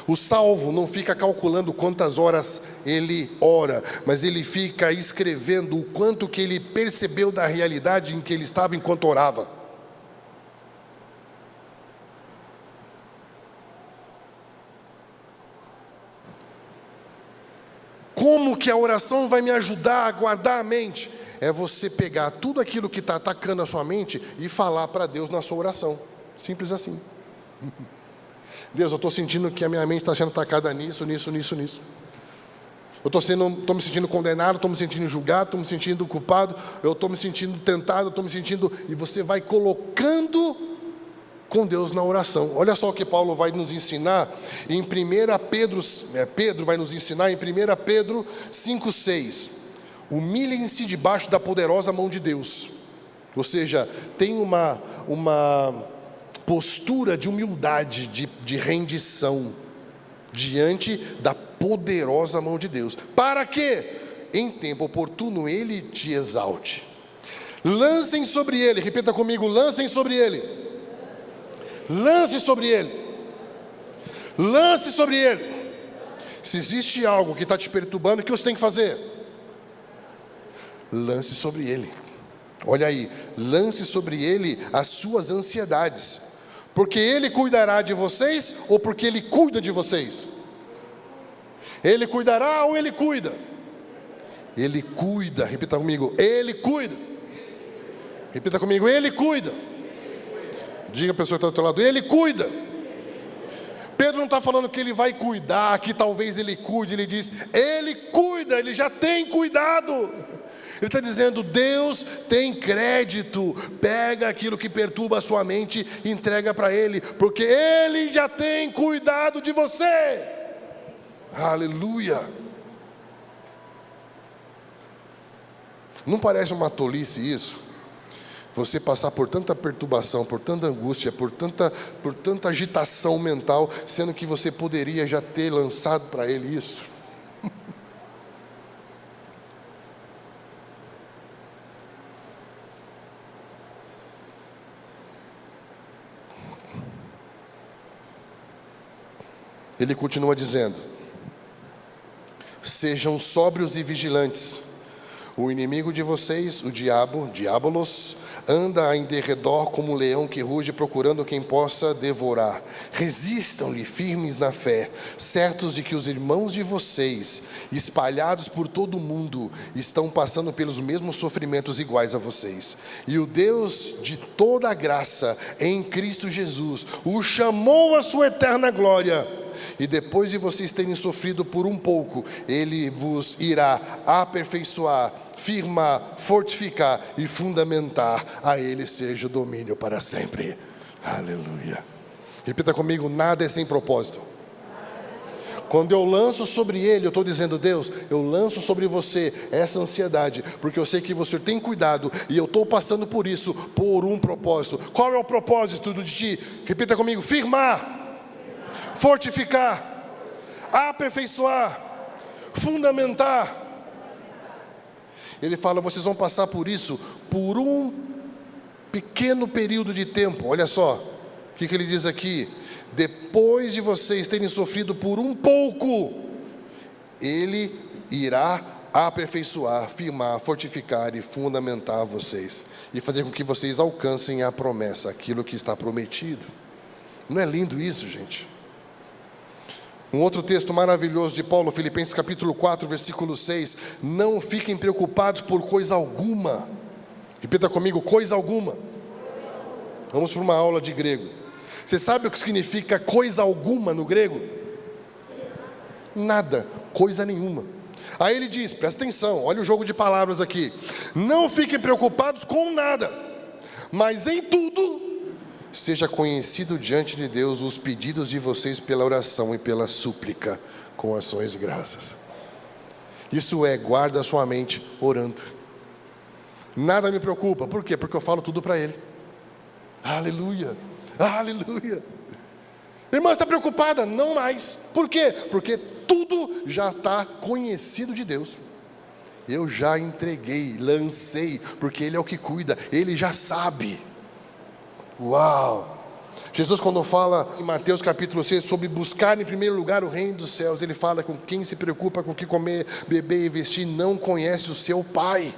O salvo não fica calculando quantas horas ele ora, mas ele fica escrevendo o quanto que ele percebeu da realidade em que ele estava enquanto orava. Como que a oração vai me ajudar a guardar a mente? É você pegar tudo aquilo que está atacando a sua mente e falar para Deus na sua oração. Simples assim. Deus, eu estou sentindo que a minha mente está sendo atacada nisso. Eu estou me sentindo condenado, estou me sentindo julgado, estou me sentindo culpado, eu estou me sentindo tentado, estou me sentindo... E você vai colocando com Deus na oração. Olha só o que Paulo vai nos ensinar em 1 Pedro, Pedro vai nos ensinar em 1 Pedro 5,6. Humilhem-se debaixo da poderosa mão de Deus. Ou seja, tem uma postura de humildade, de rendição diante da poderosa mão de Deus. Para que, em tempo oportuno, Ele te exalte. Lancem sobre Ele, repita comigo, lancem sobre Ele. Lance sobre Ele. Lance sobre Ele. Se existe algo que está te perturbando, o que você tem que fazer? Lance sobre Ele. Olha aí, lance sobre Ele as suas ansiedades. Porque Ele cuidará de vocês ou porque Ele cuida de vocês? Ele cuidará ou Ele cuida? Ele cuida, repita comigo, Ele cuida. Repita comigo, Ele cuida. Diga a pessoa que está do teu lado, Ele cuida. Pedro não está falando que Ele vai cuidar, que talvez Ele cuide, Ele diz, Ele cuida, Ele já tem cuidado. Ele está dizendo, Deus tem crédito, pega aquilo que perturba a sua mente e entrega para Ele, porque Ele já tem cuidado de você. Aleluia. Não parece uma tolice isso? Você passar por tanta perturbação, por tanta angústia, por tanta agitação mental, sendo que você poderia já ter lançado para Ele isso. Ele continua dizendo, sejam sóbrios e vigilantes. O inimigo de vocês, o diabo, diabolos, anda em derredor como um leão que ruge procurando quem possa devorar. Resistam-lhe firmes na fé, certos de que os irmãos de vocês, espalhados por todo o mundo, estão passando pelos mesmos sofrimentos iguais a vocês. E o Deus de toda a graça, em Cristo Jesus, o chamou à sua eterna glória. E depois de vocês terem sofrido por um pouco, Ele vos irá aperfeiçoar, firmar, fortificar e fundamentar. A Ele seja o domínio para sempre. Aleluia. Repita comigo: nada é sem propósito. Quando eu lanço sobre ele, eu estou dizendo: Deus, eu lanço sobre você essa ansiedade, porque eu sei que você tem cuidado, e eu estou passando por isso, por um propósito. Qual é o propósito de ti? Repita comigo: firmar, fortificar, aperfeiçoar, fundamentar. Ele fala: vocês vão passar por isso, por um pequeno período de tempo. Olha só, o que ele diz aqui? Depois de vocês terem sofrido por um pouco, Ele irá aperfeiçoar, firmar, fortificar e fundamentar vocês, e fazer com que vocês alcancem a promessa, aquilo que está prometido. Não é lindo isso, gente? Um outro texto maravilhoso de Paulo, Filipenses capítulo 4, versículo 6. Não fiquem preocupados por coisa alguma. Repita comigo: coisa alguma. Vamos para uma aula de grego. Você sabe o que significa coisa alguma no grego? Nada, coisa nenhuma. Aí ele diz, presta atenção, olha o jogo de palavras aqui: não fiquem preocupados com nada, mas em tudo seja conhecido diante de Deus os pedidos de vocês pela oração e pela súplica com ações de graças. Isso é, guarda a sua mente orando. Nada me preocupa. Por quê? Porque eu falo tudo para Ele. Aleluia. Aleluia. Irmã, está preocupada? Não mais. Por quê? Porque tudo já está conhecido de Deus. Eu já entreguei, lancei, porque Ele é o que cuida, Ele já sabe. Uau! Jesus, quando fala em Mateus capítulo 6 sobre buscar em primeiro lugar o reino dos céus, Ele fala: com quem se preocupa com o que comer, beber e vestir não conhece o seu Pai.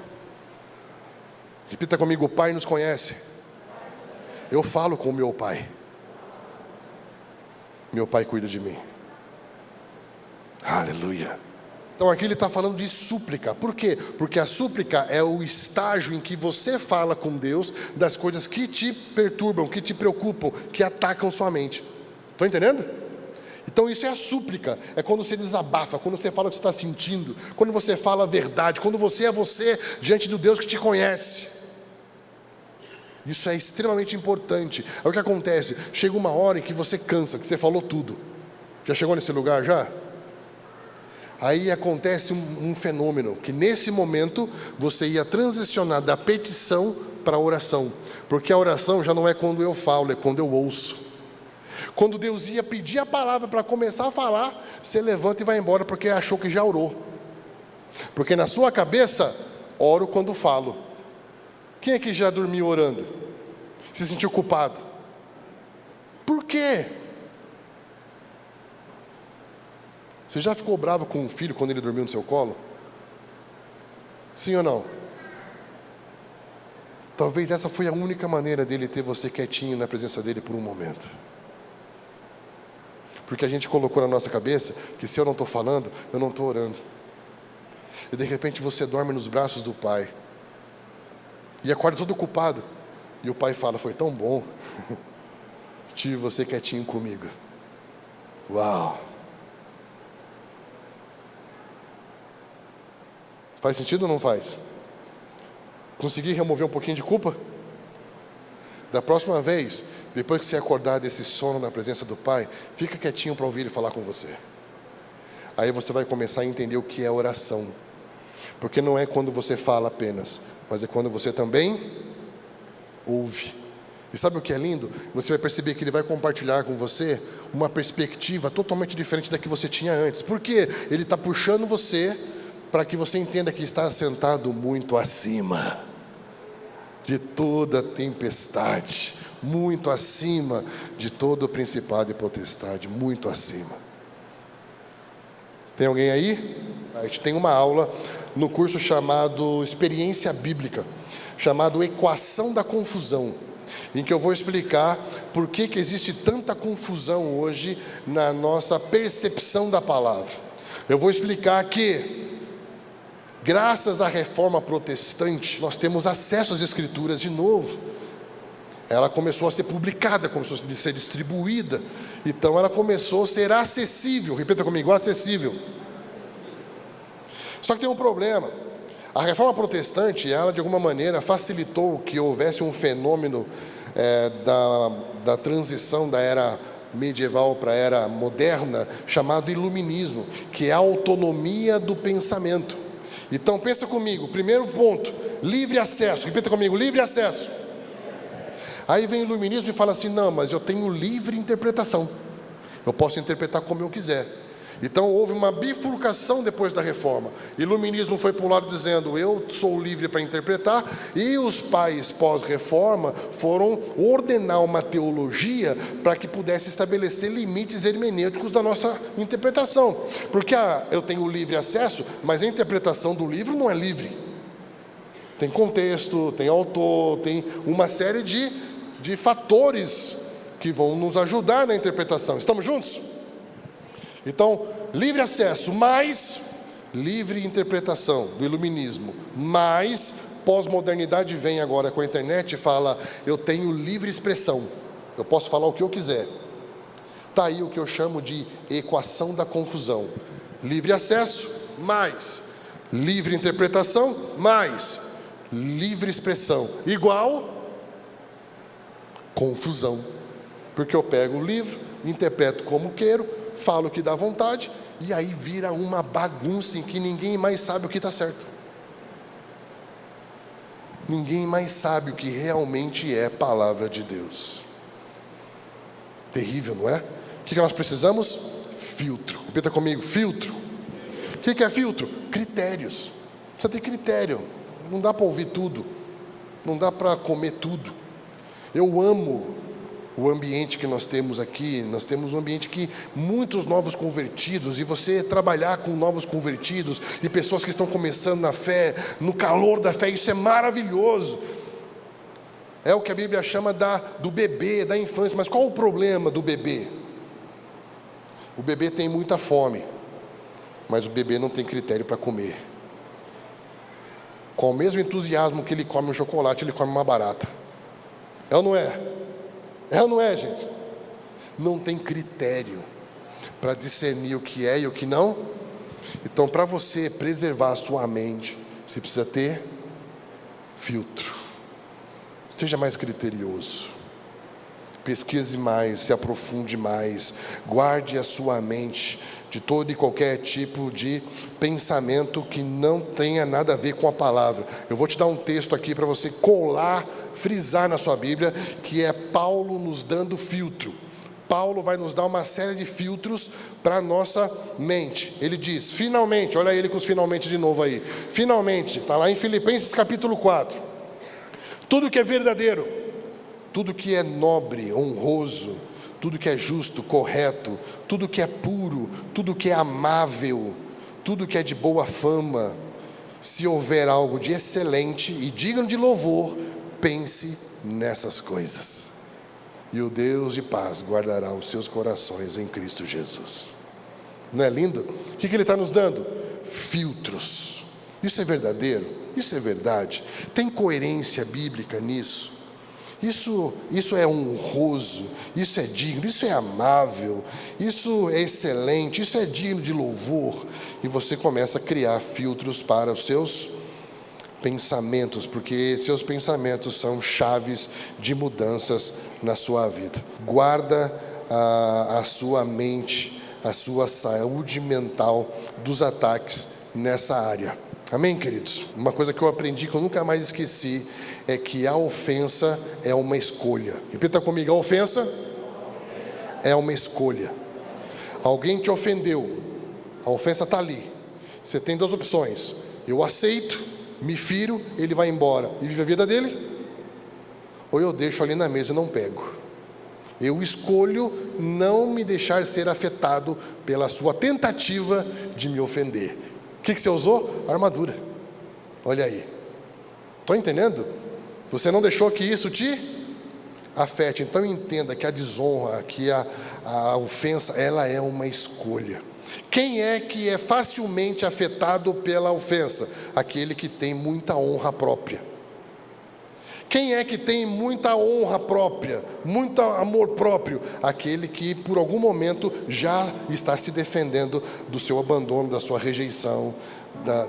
Repita comigo: o Pai nos conhece. Eu falo com o meu Pai. Meu Pai cuida de mim. Aleluia. Então aqui ele está falando de súplica. Por quê? Porque a súplica é o estágio em que você fala com Deus das coisas que te perturbam, que te preocupam, que atacam sua mente. Estão entendendo? Então isso é a súplica. É quando você desabafa, quando você fala o que você está sentindo, quando você fala a verdade, quando você é você diante do Deus que te conhece. Isso é extremamente importante. É o que acontece: chega uma hora em que você cansa, que você falou tudo. Já chegou nesse lugar já? Aí acontece um fenômeno, que nesse momento você ia transicionar da petição para a oração. Porque a oração já não é quando eu falo, é quando eu ouço. Quando Deus ia pedir a palavra para começar a falar, você levanta e vai embora porque achou que já orou. Porque na sua cabeça, oro quando falo. Quem é que já dormiu orando? Se sentiu culpado? Por quê? Você já ficou bravo com um filho quando ele dormiu no seu colo? Sim ou não? Talvez essa foi a única maneira dele ter você quietinho na presença dele por um momento. Porque a gente colocou na nossa cabeça que se eu não estou falando, eu não estou orando. E de repente você dorme nos braços do Pai. E acorda todo culpado. E o Pai fala: foi tão bom tive você quietinho comigo. Uau! Faz sentido ou não faz? Consegui remover um pouquinho de culpa? Da próxima vez, depois que você acordar desse sono na presença do Pai, fica quietinho para ouvir Ele falar com você. Aí você vai começar a entender o que é oração. Porque não é quando você fala apenas, mas é quando você também ouve. E sabe o que é lindo? Você vai perceber que Ele vai compartilhar com você uma perspectiva totalmente diferente da que você tinha antes. Por quê? Ele está puxando você para que você entenda que está sentado muito acima de toda tempestade, muito acima de todo principado e potestade, muito acima. Tem alguém aí? A gente tem uma aula no curso chamado Experiência Bíblica, chamado Equação da Confusão, em que eu vou explicar por que existe tanta confusão hoje na nossa percepção da palavra. Eu vou explicar que, graças à reforma protestante, nós temos acesso às Escrituras de novo. ela começou a ser publicada, começou a ser distribuída. Então ela começou a ser acessível. Repita comigo, acessível. Só que tem um problema. A reforma protestante, ela de alguma maneira facilitou que houvesse um fenômeno da transição da era medieval para a era moderna, chamado iluminismo, que é a autonomia do pensamento. Então pensa comigo, primeiro ponto, livre acesso. Repita comigo, livre acesso. Aí vem o iluminismo e fala assim, não, mas eu tenho livre interpretação, eu posso interpretar como eu quiser. Então houve uma bifurcação depois da reforma. Iluminismo foi para o lado dizendo, eu sou livre para interpretar, e os pais pós-reforma foram ordenar uma teologia para que pudesse estabelecer limites hermenêuticos da nossa interpretação. Porque eu tenho livre acesso, mas a interpretação do livro não é livre. Tem contexto, tem autor, tem uma série de fatores que vão nos ajudar na interpretação. Estamos juntos? Então, livre acesso, mais livre interpretação do iluminismo, mais pós-modernidade vem agora com a internet e fala, eu tenho livre expressão, eu posso falar o que eu quiser. Está aí o que eu chamo de equação da confusão. Livre acesso, mais livre interpretação, mais livre expressão, igual confusão. Porque eu pego o livro, interpreto como quero, falo o que dá vontade, e aí vira uma bagunça em que ninguém mais sabe o que está certo. Ninguém mais sabe o que realmente é palavra de Deus. Terrível, não é? O que nós precisamos? Filtro. Repita comigo, filtro. O que é filtro? Critérios. Precisa ter critério. Não dá para ouvir tudo, não dá para comer tudo. Eu amo o ambiente que nós temos aqui. Nós temos um ambiente que muitos novos convertidos, e você trabalhar com novos convertidos e pessoas que estão começando na fé, no calor da fé, isso é maravilhoso. É o que a Bíblia chama do bebê, da infância. Mas qual o problema do bebê? O bebê tem muita fome, mas o bebê não tem critério para comer. Com o mesmo entusiasmo que ele come um chocolate, ele come uma barata. É ou não é? É ou não é, gente? Não tem critério para discernir o que é e o que não. Então, para você preservar a sua mente, você precisa ter filtro. Seja mais criterioso. Pesquise mais, se aprofunde mais. Guarde a sua mente de todo e qualquer tipo de pensamento que não tenha nada a ver com a palavra. Eu vou te dar um texto aqui para você colar, frisar na sua Bíblia, que é Paulo nos dando filtro. Paulo vai nos dar uma série de filtros para a nossa mente. Ele diz, finalmente, olha ele com os finalmente de novo aí. Finalmente, está lá em Filipenses capítulo 4. Tudo que é verdadeiro, tudo que é nobre, honroso, tudo que é justo, correto, tudo que é puro, tudo que é amável, tudo que é de boa fama, se houver algo de excelente e digno de louvor, pense nessas coisas. E o Deus de paz guardará os seus corações em Cristo Jesus. Não é lindo? O que ele está nos dando? Filtros. Isso é verdadeiro? Isso é verdade? Tem coerência bíblica nisso? Isso é honroso, isso é digno, isso é amável, isso é excelente, isso é digno de louvor. E você começa a criar filtros para os seus pensamentos, porque seus pensamentos são chaves de mudanças na sua vida. Guarda a sua mente, a sua saúde mental dos ataques nessa área. Amém, queridos? Uma coisa que eu aprendi, que eu nunca mais esqueci, é que a ofensa é uma escolha. Repita comigo, a ofensa é uma escolha. Alguém te ofendeu, a ofensa está ali. Você tem duas opções: eu aceito, me firo, ele vai embora e vive a vida dele, ou eu deixo ali na mesa e não pego. Eu escolho não me deixar ser afetado pela sua tentativa de me ofender. O que você usou? Armadura. Olha aí. Estão entendendo? Você não deixou que isso te afete. Então entenda que a desonra, que a ofensa, ela é uma escolha. Quem é que é facilmente afetado pela ofensa? Aquele que tem muita honra própria. Quem é que tem muita honra própria, muito amor próprio? Aquele que por algum momento já está se defendendo do seu abandono, da sua rejeição.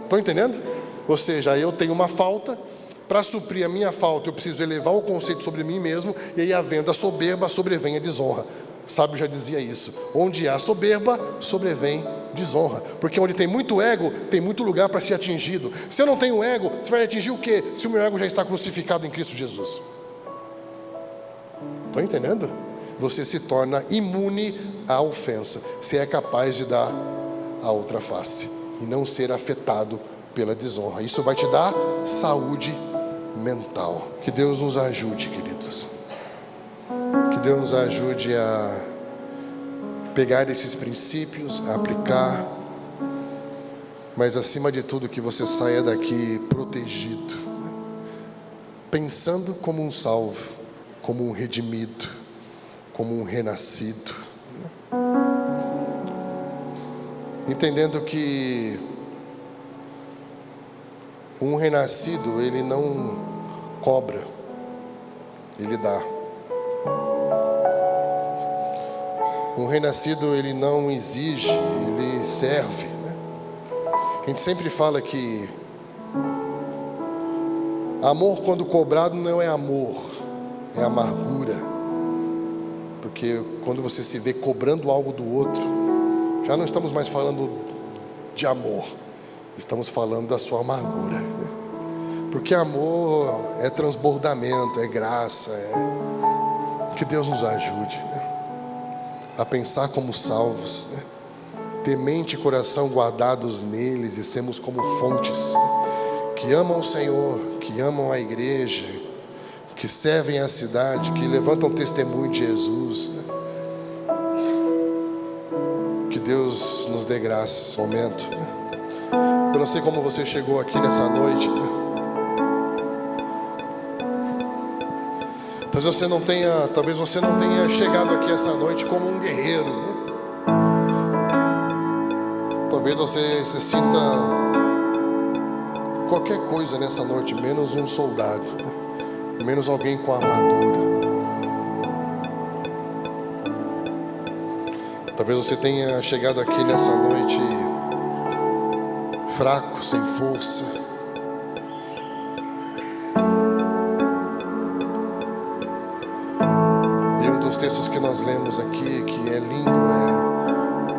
Estão entendendo? Ou seja, eu tenho uma falta, para suprir a minha falta eu preciso elevar o conceito sobre mim mesmo, e aí havendo a soberba, sobrevém a desonra. O sábio já dizia isso: onde há soberba, sobrevém desonra. Porque onde tem muito ego, tem muito lugar para ser atingido. Se eu não tenho ego, você vai atingir o quê? Se o meu ego já está crucificado em Cristo Jesus. Estão entendendo? Você se torna imune à ofensa, se é capaz de dar a outra face e não ser afetado pela desonra. Isso vai te dar saúde mental. Que Deus nos ajude, queridos. Que Deus nos ajude a pegar esses princípios, a aplicar, mas acima de tudo que você saia daqui protegido, pensando como um salvo, como um redimido, como um renascido, entendendo que um renascido, ele não cobra, ele dá. Um renascido, ele não exige, ele serve, né? A gente sempre fala que amor quando cobrado não é amor, é amargura. Porque quando você se vê cobrando algo do outro, já não estamos mais falando de amor, estamos falando da sua amargura, né? Porque amor é transbordamento, é graça, que Deus nos ajude, né? A pensar como salvos, né? Ter mente e coração guardados neles e sermos como fontes que amam o Senhor, que amam a igreja, que servem a cidade, que levantam testemunho de Jesus, né? Que Deus nos dê graça nesse momento, né? Eu não sei como você chegou aqui nessa noite, né? Talvez você não tenha chegado aqui essa noite como um guerreiro, né? Talvez você se sinta qualquer coisa nessa noite, menos um soldado, né? Menos alguém com armadura. Talvez você tenha chegado aqui nessa noite fraco, sem força. Textos que nós lemos aqui, que é lindo,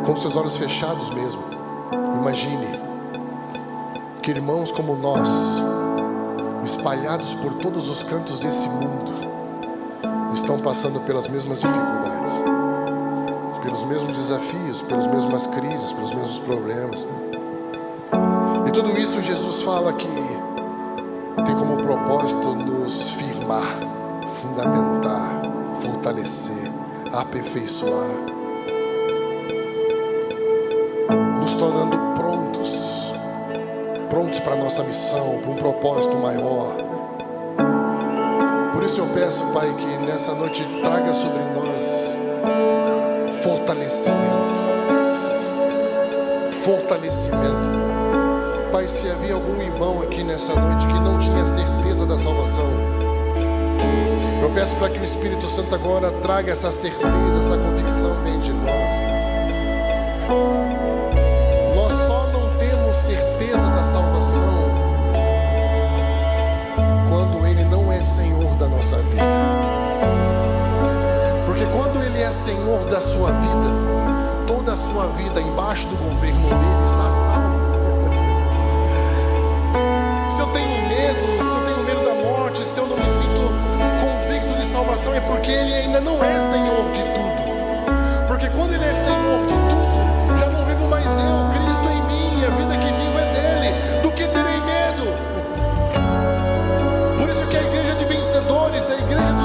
com seus olhos fechados mesmo. Imagine que irmãos como nós, espalhados por todos os cantos desse mundo, estão passando pelas mesmas dificuldades, pelos mesmos desafios, pelas mesmas crises, pelos mesmos problemas, né? E tudo isso Jesus fala que tem como propósito nos firmar, fundamentar, fortalecer, aperfeiçoar, nos tornando prontos para a nossa missão, para um propósito maior, né? Por isso eu peço, Pai, que nessa noite traga sobre nós fortalecimento. Pai, se havia algum irmão aqui nessa noite que não tinha certeza da salvação, eu peço para que o Espírito Santo agora traga essa certeza, essa convicção dentro de nós. Nós só não temos certeza da salvação quando Ele não é Senhor da nossa vida. Porque quando Ele é Senhor da sua vida, toda a sua vida embaixo do governo dele está salva. Se eu tenho medo da morte, se eu não me sinto convicto de salvação, é porque Ele ainda não é Senhor de tudo. Porque quando Ele é Senhor de tudo, já não vivo mais eu, Cristo em mim, a vida que vivo é dele. Do que terei medo? Por isso que a igreja de vencedores, a igreja dos